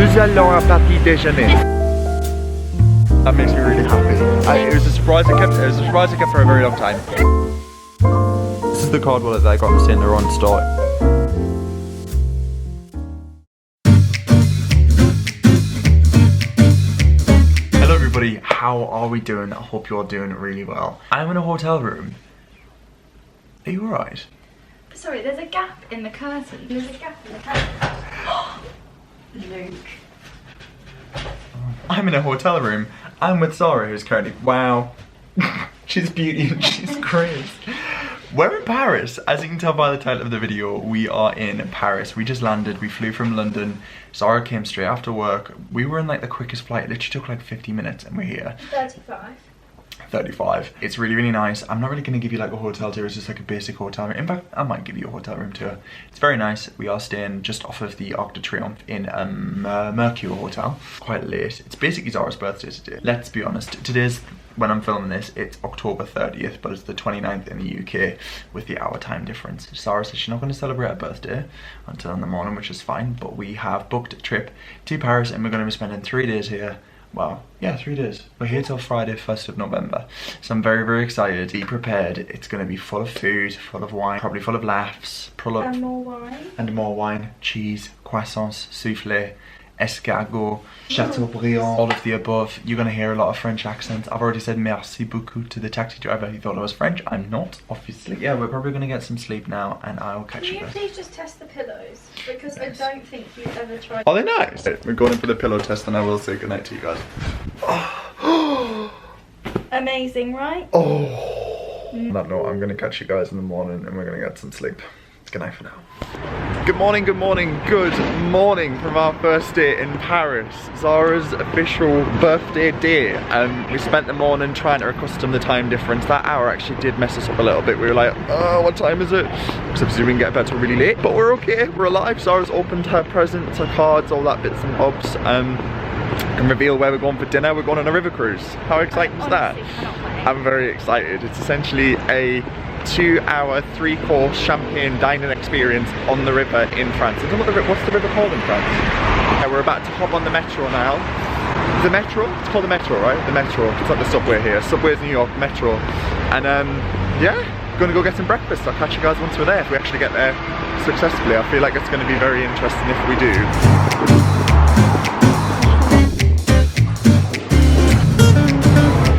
Nous allons à petit déjeuner. That makes me really happy. It was a surprise. It was a surprise I kept for a very long time. This is the card wallet that I got in the Ron store. Hello everybody, how are we doing? I hope you're doing really well. I'm in a hotel room. Are you alright? Sorry, there's a gap in the curtain. There's a gap in the curtain. Luke. I'm in a hotel room. I'm with Zara, who's currently, wow. She's beauty and she's great. We're in Paris. As you can tell by the title of the video, we are in Paris. We just landed, we flew from London. Zara came straight after work. We were in like the quickest flight. It literally took like 50 minutes and we're here. 35. It's really, really nice. I'm not really going to give you like a hotel tour. It's just like a basic hotel room. In fact, I might give you a hotel room tour. It's very nice. We are staying just off of the Arc de Triomphe in Mercure Hotel. Quite late. It's basically Zara's birthday today. Let's be honest. Today's, when I'm filming this, it's October 30th, but it's the 29th in the UK with the hour time difference. Zara says she's not going to celebrate her birthday until in the morning, which is fine. But we have booked a trip to Paris and we're going to be spending 3 days here. Well, yeah, 3 days. We're here till Friday, 1st of November. So I'm very, very excited. Be prepared. It's going to be full of food, full of wine, probably full of laughs. And more wine. And more wine. Cheese, croissants, soufflé, escargot, chateaubriand, all of the above. You're going to hear a lot of French accents. I've already said merci beaucoup to the taxi driver who thought I was French. I'm not, obviously. Yeah, we're probably going to get some sleep now and I'll catch you guys. Can you please just test the pillows? Because I don't think you've ever tried. Are they nice? We're going in for the pillow test and I will say goodnight to you guys. Amazing, right? Oh. On that note, I'm going to catch you guys in the morning and we're going to get some sleep. Good night for now. Good morning, good morning, good morning from our first day in Paris. Zara's official birthday day. We spent the morning trying to accustom the time difference. That hour actually did mess us up a little bit. We were like, oh, what time is it? Because obviously we didn't get bed till really late. But we're okay, we're alive. Zara's opened her presents, her cards, all that bits and bobs. And reveal where we're going for dinner. We're going on a river cruise. How exciting is that? I'm very excited. It's essentially a 2-hour, 3-course champagne dining experience on the river in France. I don't know what's the river called in France? We're about to hop on the metro now. The metro? It's called the metro, right? The metro. It's not the subway here. Subway's New York, metro. And yeah, gonna go get some breakfast. I'll catch you guys once we're there, if we actually get there successfully. I feel like it's gonna be very interesting if we do.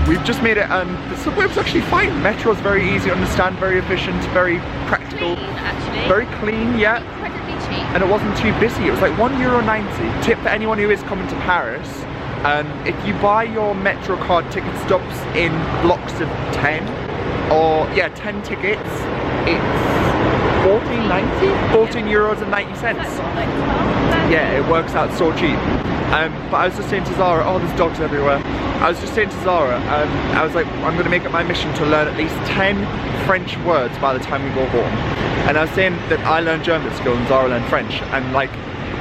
We've just made it, the subway was actually fine. Metro's very easy to understand, very efficient, very practical. Clean, actually. Very clean, yeah. Incredibly cheap. And it wasn't too busy. It was like €1.90. Tip for anyone who is coming to Paris. If you buy your Metro card ticket stubs in blocks of 10, or yeah, 10 tickets, it's €14.90? €14.90. Yeah, it works out so cheap. But I was just saying to Zara, oh, there's dogs everywhere. I was just saying to Zara, I was like, I'm going to make it my mission to learn at least 10 French words by the time we go home. And I was saying that I learned German at school and Zara learned French. And like,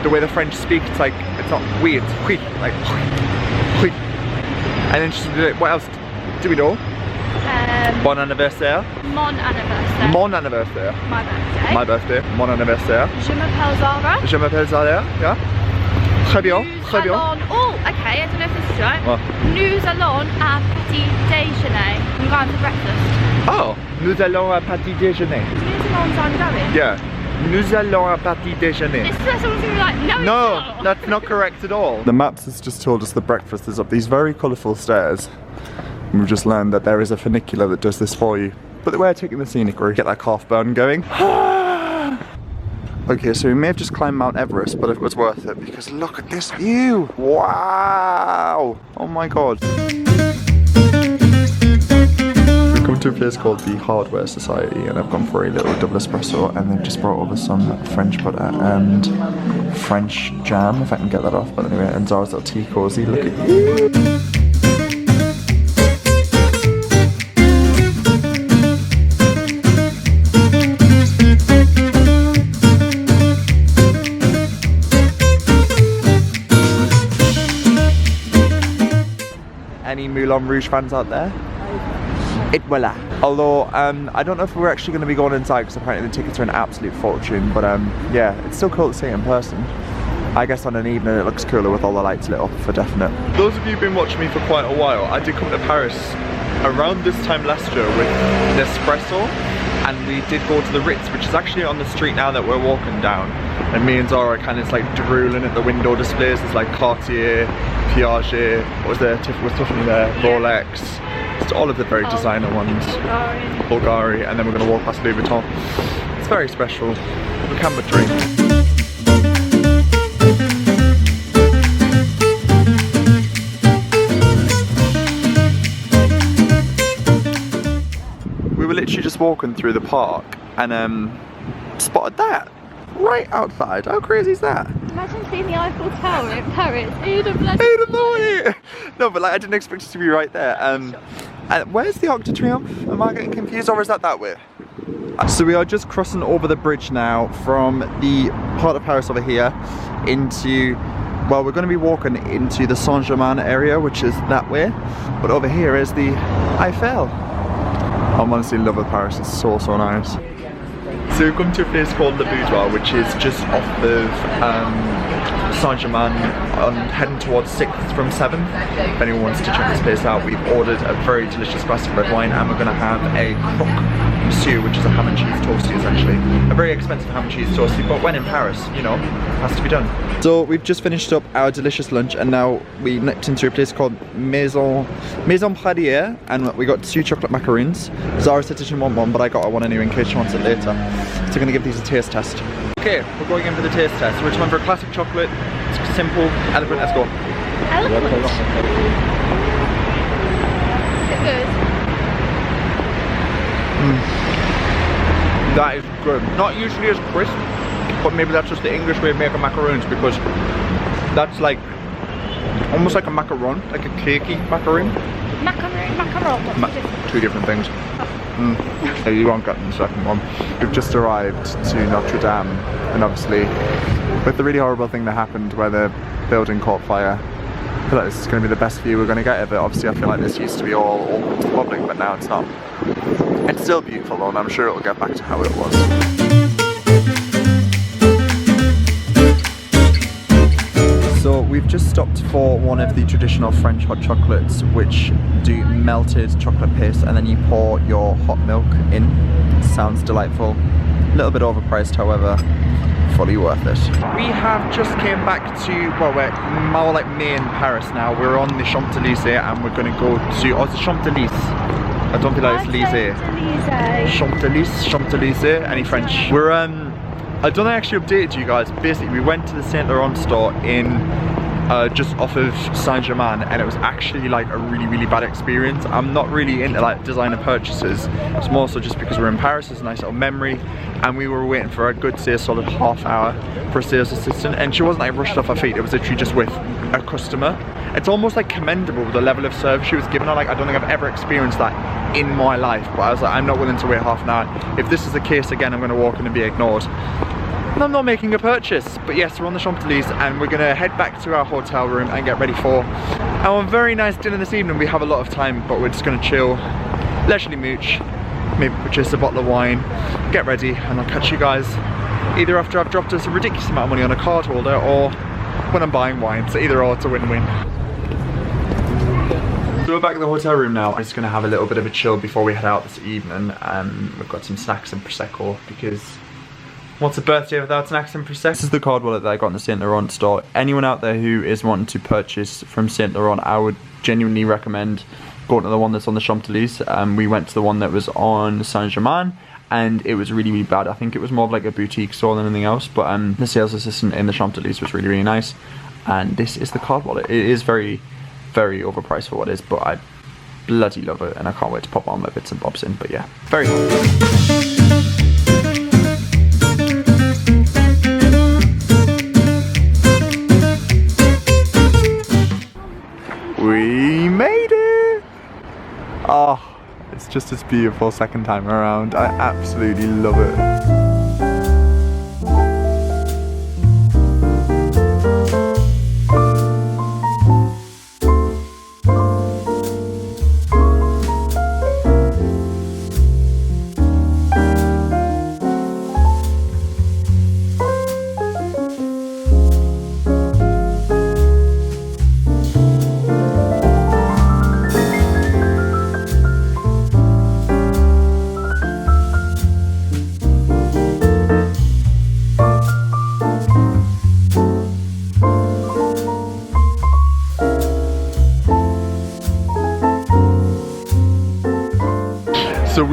the way the French speak, it's like, it's not weird, it's quick, like, quick. And then she's like, what else do we know? Bon anniversaire. Mon anniversaire. Mon anniversaire. My birthday. My birthday. Mon anniversaire. Je m'appelle Zara. Je m'appelle Zara, yeah. Très bien, très bien. Oh, okay, I don't know if this is right. What? Nous allons à petit déjeuner. I'm going for breakfast. Oh, nous allons à petit déjeuner. Nous allons I'm going. Yeah. Nous allons à petit déjeuner. It's someone's going to be like, no, No, that's not correct at all. The maps has just told us the breakfast is up these very colourful stairs. And we've just learned that there is a funicular that does this for you. But we're taking the scenic route. Get that calf burn going. Okay, so we may have just climbed Mount Everest, but it was worth it because look at this view! Wow! Oh my god. We've come to a place called the Hardware Society and I've gone for a little double espresso and they've just brought over some French butter and French jam, if I can get that off, but anyway, and Zara's little tea cozy, look at you! Any Moulin Rouge fans out there? It voila. Although I don't know if we're actually going to be going inside because apparently the tickets are an absolute fortune, but yeah, it's still cool to see it in person. I guess on an evening it looks cooler with all the lights lit up for definite. Those of you who've been watching me for quite a while, I did come to Paris around this time last year with Nespresso, and we did go to the Ritz, which is actually on the street now that we're walking down. And me and Zara are kind of like drooling at the window displays. There's like Cartier, Piaget, what was there? Was Tiffany there? Rolex. Just all of the very designer ones. Bulgari, and then we're going to walk past Louis Vuitton. It's very special. We can but dream. We were literally just walking through the park and spotted that right outside. How crazy is that? Imagine seeing the Eiffel Tower in Paris. Who'd have No, but like I didn't expect it to be right there. And where's the Arc de Triomphe? Am I getting confused, or is that way? So we are just crossing over the bridge now from the part of Paris over here into, well, we're going to be walking into the Saint-Germain area, which is that way. But over here is the Eiffel. I'm honestly in love with Paris. It's so nice. So we've come to a place called Le Boudoir, which is just off of Saint-Germain, heading towards 6th from 7th. If anyone wants to check this place out, we've ordered a very delicious glass of red wine, and we're going to have a croque monsieur, which is a ham and cheese toastie essentially. A very expensive ham and cheese toastie, but when in Paris, you know, has to be done. So we've just finished up our delicious lunch, and now we nipped into a place called Maison Pradier, and we got 2 chocolate macaroons. Zara said she didn't want one, but I got her one anyway in case she wants it later. So we're going to give these a taste test. Okay, we're going in for the taste test. So we're just going for a classic chocolate. It's simple, elegant, let's go. Elegant. Is it good? That is good. Not usually as crisp, but maybe that's just the English way of making macaroons, because that's like almost like a macaron, like a cakey macaroon. Macaron. 2 different things. You won't get the second one. We've just arrived to Notre Dame, and obviously with the really horrible thing that happened where the building caught fire, I feel like this is going to be the best view we're going to get of it. Obviously I feel like this used to be all open to the public, but now it's not. It's still beautiful though, and I'm sure it'll get back to how it was. So we've just stopped for one of the traditional French hot chocolates, which do melted chocolate paste and then you pour your hot milk in. Sounds delightful. A little bit overpriced, however, fully worth it. We have just came back to, well, we're more like main Paris now. We're on the Champs-Élysées, and we're going to go to, oh, it's the Champs-Élysées. I don't feel like it's Élysées. Champs-Élysées, any French? We're, I don't know, I actually updated you guys. Basically, we went to the Saint Laurent store in just off of Saint-Germain, and it was actually like a really bad experience. I'm not really into like designer purchases. It's more so just because we're in Paris. It's a nice little memory, and we were waiting for a good, say, solid half hour for a sales assistant, and she wasn't like rushed off her feet. It was literally just with a customer. It's almost like commendable the level of service she was giving her. Like, I don't think I've ever experienced that in my life, but I was like, I'm not willing to wait half an hour. If this is the case again, I'm going to walk in and be ignored. And I'm not making a purchase. But yes, we're on the Champs-Élysées, and we're going to head back to our hotel room and get ready for our very nice dinner this evening. We have a lot of time, but we're just going to chill, leisurely mooch, maybe purchase a bottle of wine, get ready, and I'll catch you guys either after I've dropped us a ridiculous amount of money on a card holder, or when I'm buying wine. So either or, it's a win-win. So we're back at the hotel room now. I'm just going to have a little bit of a chill before we head out this evening. We've got some snacks and Prosecco, because what's a birthday without snacks and Prosecco? This is the card wallet that I got in the Saint Laurent store. Anyone out there who is wanting to purchase from Saint Laurent, I would genuinely recommend going to the one that's on the Champs-Élysées. We went to the one that was on Saint-Germain, and it was really bad. I think it was more of like a boutique store than anything else, but the sales assistant in the Champs-Élysées was really nice. And this is the card wallet. It is very overpriced for what it is, but I bloody love it, and I can't wait to pop all my bits and bobs in. But yeah, very happy. We made it! Oh, it's just as beautiful second time around. I absolutely love it.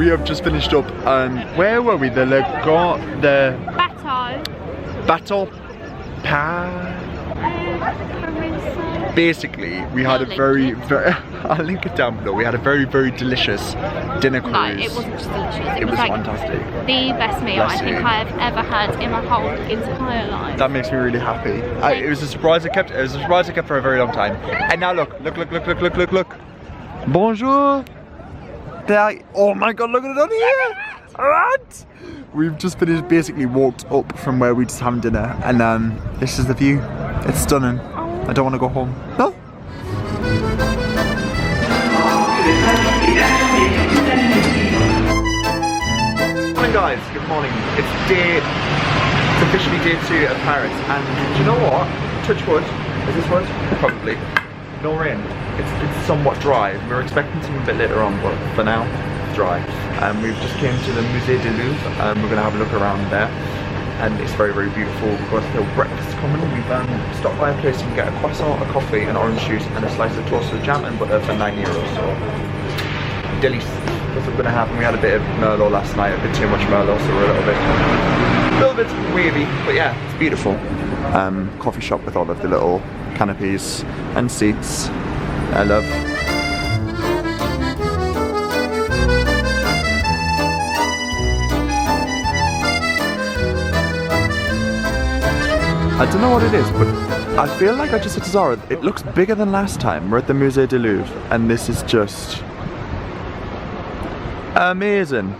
have just finished up and where were we? The Bateau Basically, we had a very I'll link it down below. We had a very delicious dinner cruise. Like, it wasn't just delicious. It was like fantastic. The best meal I think I have ever had in my whole entire life. That makes me really happy. It was a surprise I kept. It was a surprise I kept for a very long time. And now look. Bonjour. There. Oh my God! Look at it on here. Alright. We've just finished. Basically walked up from where we just having dinner, and this is the view. It's stunning. I don't want to go home. No. Morning guys, good morning. It's officially day 2 of Paris, and do you know what? Touch wood. Is this wood? Probably. No rain. It's somewhat dry. We were expecting something a bit later on, but for now, it's dry. We've just came to the Musée du Louvre, and we're gonna have a look around there. And it's very beautiful. We've got a little breakfast coming. We've stopped by a place you can get a croissant, a coffee, an orange juice, and a slice of toasted jam and butter for €9. So, delice. That's what's gonna happen. We had a bit of Merlot last night, a bit too much Merlot, so we're a little bit wavy. But yeah, it's beautiful. Coffee shop with all of the little canopies and seats. I love. I don't know what it is, but I feel like I just said to Zara, it looks bigger than last time. We're at the Musée du Louvre, and this is just amazing.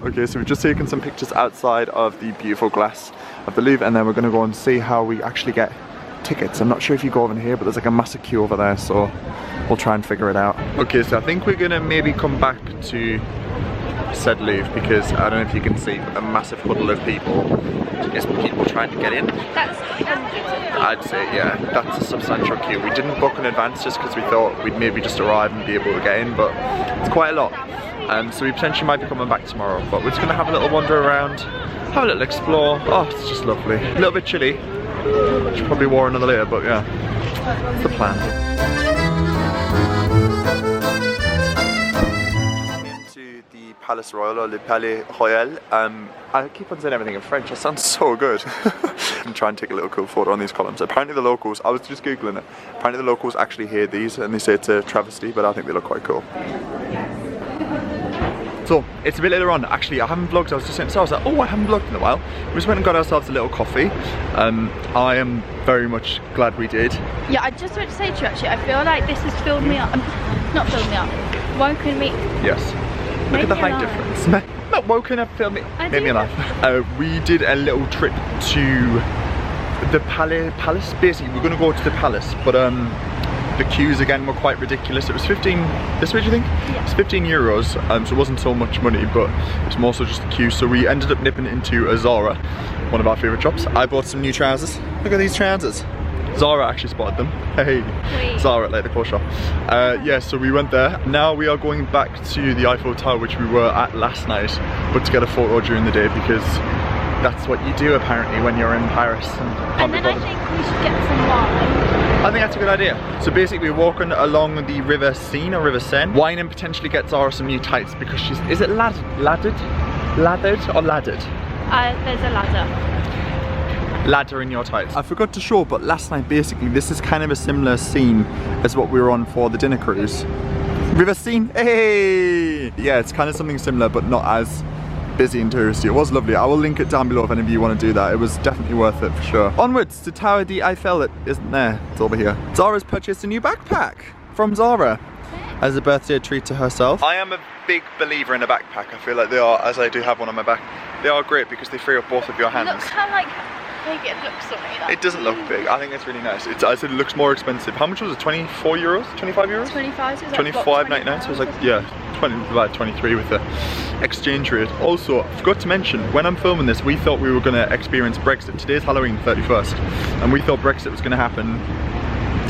Okay, so we've just taken some pictures outside of the beautiful glass of the Louvre, and then we're going to go and see how we actually get tickets. I'm not sure if you go over here, but there's like a massive queue over there, so we'll try and figure it out. Okay, so I think we're going to maybe come back to said Louvre because I don't know if you can see a massive huddle of people. It's people trying to get in. That's I'd say, yeah, that's a substantial queue. We didn't book in advance just because we thought we'd maybe just arrive and be able to get in, but it's quite a lot. So we potentially might be coming back tomorrow, but we're just gonna have a little wander around, have a little explore. Oh, it's just lovely. A little bit chilly. Should probably wear another layer, but yeah, that's the plan. Palace Royal or Le Palais Royal. I keep on saying everything in French. It sounds so good. I'm trying to take a little cool photo on these columns. Apparently the locals, I was just googling it. Apparently the locals actually hear these and they say it's a travesty, but I think they look quite cool. So it's a bit later on. Actually, I haven't vlogged. I was just saying, so I was like, oh, I haven't vlogged in a while. We just went and got ourselves a little coffee. I am very much glad we did. Yeah, I just wanted to say to you actually, I feel like this has filled me up. Not filled me up. Woken me. Yes. Look at the height difference. Not woken up, feel me. Made me laugh. We did a little trip to the palace. Basically, we're going to go to the palace, but the queues again were quite ridiculous. It was 15. This way, do you think? Yeah. It's €15. So it wasn't so much money, but it's more so just the queue. So we ended up nipping into a Zara, one of our favourite shops. I bought some new trousers. Look at these trousers. Zara actually spotted them. Hey, wait. Zara at like the core shop. Yeah, so we went there. Now we are going back to the Eiffel Tower, which we were at last night, but to get a photo during the day because that's what you do apparently when you're in Paris. And then I think we should get some wine. I think that's a good idea. So basically we're walking along the River Seine or River Seine. Wine and potentially get Zara some new tights because she's, is it laddered or laddered? There's a ladder. Ladder in your tights. I forgot to show, but last night basically this is kind of a similar scene as what we were on for the dinner cruise. River Seine, hey! Yeah, it's kind of something similar but not as busy and touristy. It was lovely. I will link it down below if any of you want to do that. It was definitely worth it for sure. Onwards to Tower de Eiffel. It isn't there, it's over here. Zara's purchased a new backpack from Zara as a birthday treat to herself. I am a big believer in a backpack. I feel like they are, as I do have one on my back, they are great because they free up both of your hands. Look how like big it looks on me. Like. It doesn't look big. I think it's really nice. I said it looks more expensive. How much was it? €24? 25 euros? 25. So $25.99. So it was like, yeah, about 23 with the exchange rate. Also, I forgot to mention, when I'm filming this, we thought we were going to experience Brexit. Today's Halloween 31st, and we thought Brexit was going to happen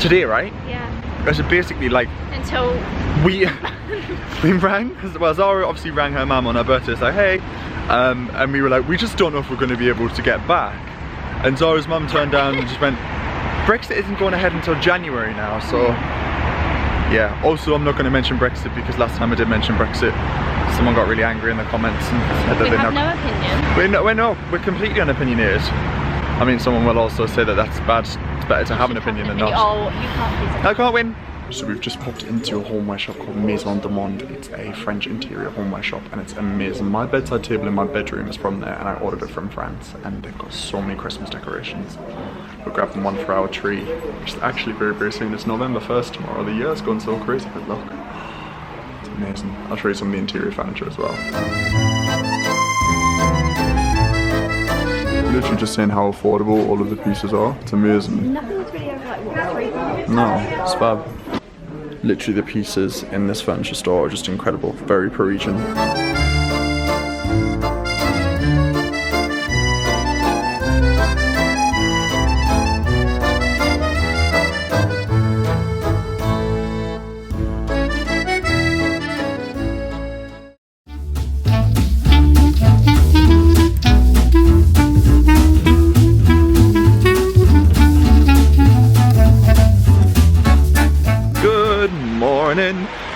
today, right? Yeah. So basically, like, until we rang. Well, Zara obviously rang her mum on her birthday. It's like, hey. And we were like, we just don't know if we're going to be able to get back. And Zara's mum turned down and just went, Brexit isn't going ahead until January now, so Yeah, also I'm not going to mention Brexit because last time I did mention Brexit, someone got really angry in the comments and said that we have no opinion. We're completely unopinionated. I mean, someone will also say that that's bad. It's better to have an opinion than not. Oh, you can't. I can't win. So we've just popped into a homeware shop called Maison du Monde. It's a French interior homeware shop and it's amazing. My bedside table in my bedroom is from there and I ordered it from France and they've got so many Christmas decorations. We're grabbing one for our tree, which is actually very, very soon. It's November 1st tomorrow. The year's going so crazy, but look. It's amazing. I'll show you some of the interior furniture as well. Literally just saying how affordable all of the pieces are. It's amazing. Nothing's really over like what, £3? No, it's fab. Literally the pieces in this furniture store are just incredible. Very Parisian.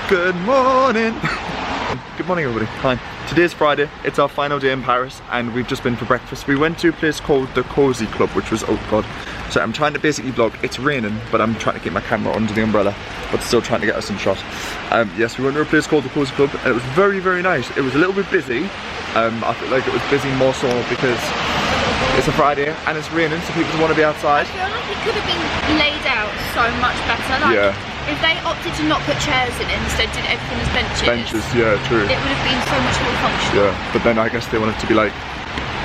Good morning. Good morning everybody. Hi. Today's Friday, it's our final day in Paris and we've just been for breakfast. We went to a place called the Cozy Club, which was, oh god. So I'm trying to basically vlog, it's raining, but I'm trying to keep my camera under the umbrella, but still trying to get us in shot. Yes, we went to a place called the Cozy Club and it was very, very nice. It was a little bit busy. I feel like it was busy more so because it's a Friday and it's raining, so people want to be outside. I feel like it could have been laid out so much better. Like, yeah. If they opted to not put chairs in and instead did everything as benches. Benches, yeah, true. It would have been so much more functional. Yeah, but then I guess they wanted to be like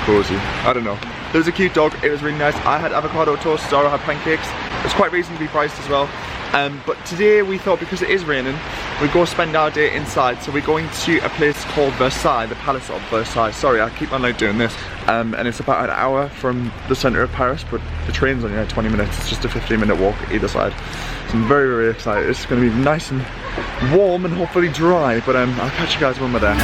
cozy. I don't know. There was a cute dog, it was really nice. I had avocado toast, Zara had pancakes. It was quite reasonably priced as well. But today we thought because it is raining, we'd go spend our day inside. So we're going to a place called Versailles, the Palace of Versailles. Sorry, I keep on like doing this. And it's about an hour from the centre of Paris, but the train's only like 20 minutes. It's just a 15-minute walk either side. So I'm very, very excited. It's going to be nice and warm and hopefully dry. But I'll catch you guys when we're there.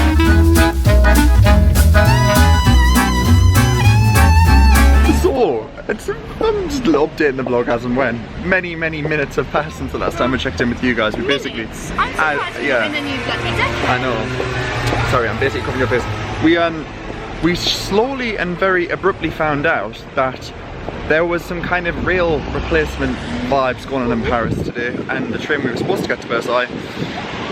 So, it's I'm just a little update in the vlog as and when. Many minutes have passed since the last time I checked in with you guys. We basically, I'm surprised yeah. in a new bloody decade. I know. Sorry, I'm basically covering your face. We slowly and very abruptly found out that there was some kind of real replacement vibes going on in Paris today, and the train we were supposed to get to Versailles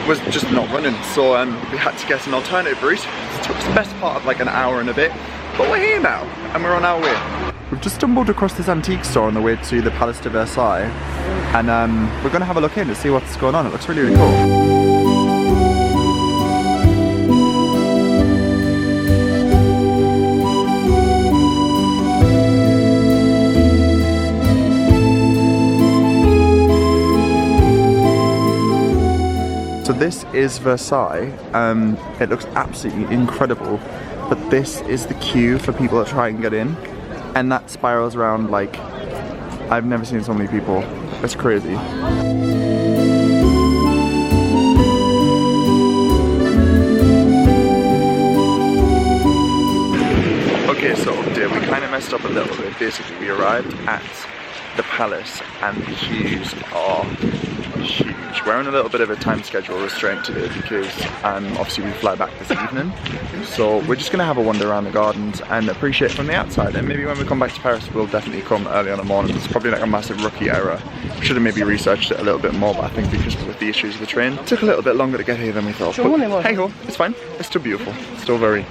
was just not running. So we had to get an alternative route. It took the best part of like an hour and a bit, but we're here now and we're on our way. We've just stumbled across this antique store on the way to the Palace de Versailles, and we're going to have a look in to see what's going on. It looks really, really cool. So this is Versailles. It looks absolutely incredible, but this is the queue for people that try and get in, and that spirals around like I've never seen so many people. It's crazy. Okay, so update, we kind of messed up a little bit. Basically, we arrived at the palace and the queues are huge. We're on a little bit of a time schedule restraint today because obviously we fly back this evening. So we're just going to have a wander around the gardens and appreciate it from the outside. And maybe when we come back to Paris, we'll definitely come early on the morning. It's probably like a massive rookie error. We should have maybe researched it a little bit more, but I think because with the issues of the train, it took a little bit longer to get here than we thought. But hey ho, it's fine. It's still beautiful. It's still very,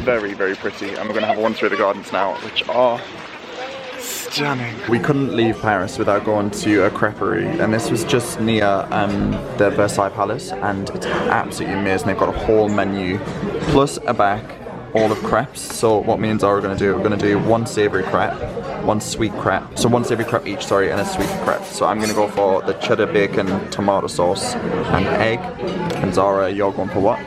very, very pretty. And we're going to have a wander through the gardens now, which are stunning. We couldn't leave Paris without going to a creperie, and this was just near the Versailles Palace, and it's absolutely amazing. They've got a whole menu plus a back all of crepes. So what me and Zara are going to do, we're going to do one savoury crepe, one sweet crepe, so one savoury crepe each, sorry, and a sweet crepe. So I'm going to go for the cheddar bacon tomato sauce and egg, and Zara, you're going for what?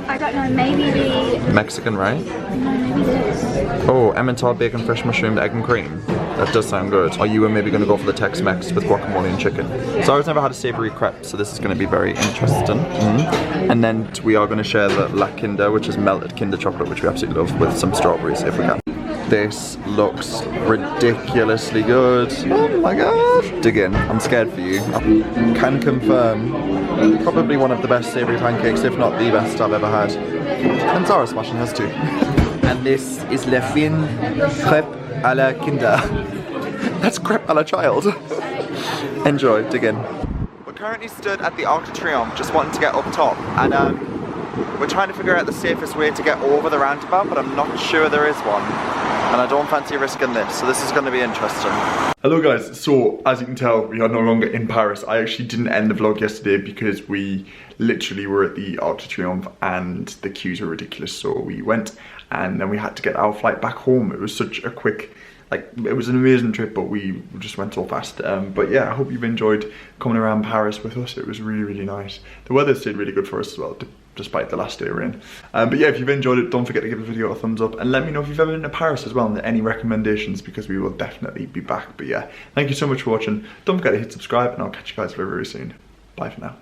I don't know, maybe the Mexican, right? No, maybe this. Oh, Emmental bacon, fresh mushroomed egg and cream. That does sound good. Or you were maybe going to go for the Tex-Mex with guacamole and chicken. Zara's never had a savoury crepe, so this is going to be very interesting. And then we are going to share the La Kinder, which is melted Kinder chocolate, which we absolutely love, with some strawberries if we can. This looks ridiculously good. Oh my god. Dig in, I'm scared for you. I can confirm, probably one of the best savoury pancakes, if not the best I've ever had. And Zara's smashing hers too. And this is Le Fin Crêpe à la Kinder. That's crepe à la child. Enjoy, dig in. We're currently stood at the Arc de Triomphe, just wanting to get up top. And we're trying to figure out the safest way to get over the roundabout, but I'm not sure there is one. And I don't fancy risking this, so this is going to be interesting. Hello guys, so as you can tell, we are no longer in Paris. I actually didn't end the vlog yesterday because we literally were at the Arc de Triomphe and the queues were ridiculous. So we went and then we had to get our flight back home. It was such a quick, like, it was an amazing trip, but we just went so fast. But yeah, I hope you've enjoyed coming around Paris with us. It was really, really nice. The weather stayed really good for us as well, despite the last day we're in. But yeah, if you've enjoyed it, don't forget to give the video a thumbs up and let me know if you've ever been to Paris as well and any recommendations, because we will definitely be back. But yeah, thank you so much for watching. Don't forget to hit subscribe and I'll catch you guys very, very soon. Bye for now.